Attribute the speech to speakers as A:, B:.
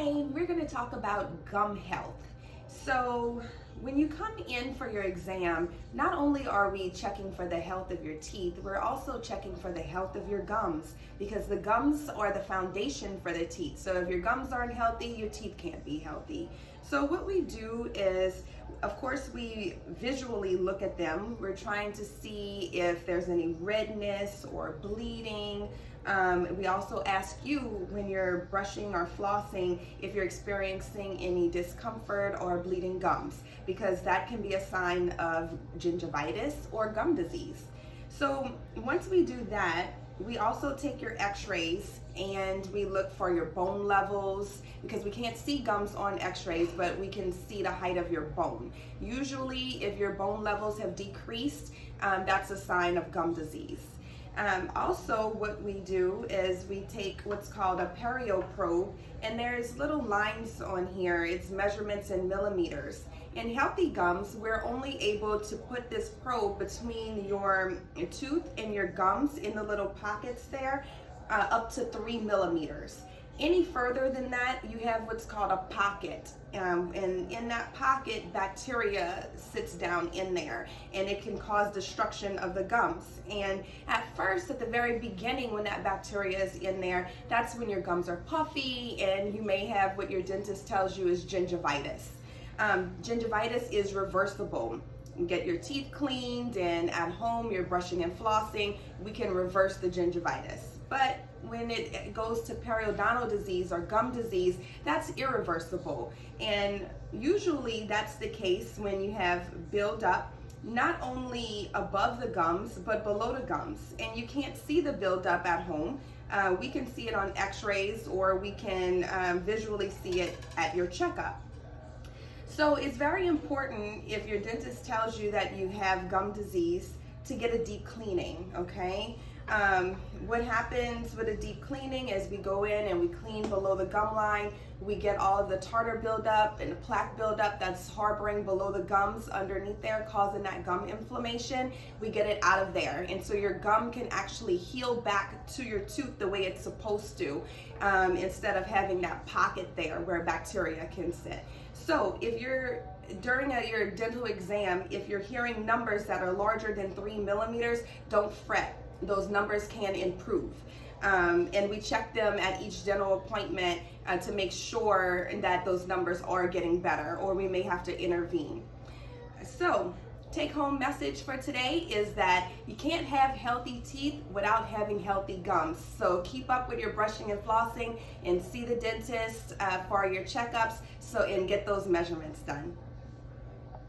A: Today, we're going to talk about gum health. So, when you come in for your exam, not only are we checking for the health of your teeth, we're also checking for the health of your gums because the gums are the foundation for the teeth. So, if your gums aren't healthy, your teeth can't be healthy. So, what we do is, of course, we visually look at them. We're trying to see if there's any redness or bleeding. We also ask you when you're brushing or flossing if you're experiencing any discomfort or bleeding gums, because that can be a sign of gingivitis or gum disease. So once we do that, we also take your x-rays and we look for your bone levels, because we can't see gums on x-rays, but we can see the height of your bone. Usually if your bone levels have decreased, that's a sign of gum disease. Also, what we do is we take what's called a perio probe, and there's little lines on here. It's measurements in millimeters. In healthy gums, we're only able to put this probe between your tooth and your gums in the little pockets there, up to 3 millimeters. Any further than that, you have what's called a pocket, and in that pocket, bacteria sits down in there, and it can cause destruction of the gums. And at first, at the very beginning, when that bacteria is in there, that's when your gums are puffy, and you may have what your dentist tells you is gingivitis. Gingivitis is reversible. You get your teeth cleaned, and at home you're brushing and flossing, we can reverse the gingivitis. But when it goes to periodontal disease or gum disease, that's irreversible. And usually that's the case when you have buildup, not only above the gums, but below the gums. And you can't see the buildup at home. We can see it on x-rays, or we can visually see it at your checkup. So it's very important, if your dentist tells you that you have gum disease, to get a deep cleaning, okay? What happens with a deep cleaning is we go in and we clean below the gum line. We get all of the tartar buildup and the plaque buildup that's harboring below the gums underneath there, causing that gum inflammation. We get it out of there, and so your gum can actually heal back to your tooth the way it's supposed to, instead of having that pocket there where bacteria can sit. So if you're during your dental exam, if you're hearing numbers that are larger than 3 millimeters, don't fret. Those numbers can improve. And we check them at each dental appointment to make sure that those numbers are getting better, or we may have to intervene. So, take home message for today is that you can't have healthy teeth without having healthy gums. So keep up with your brushing and flossing, and see the dentist for your checkups and get those measurements done.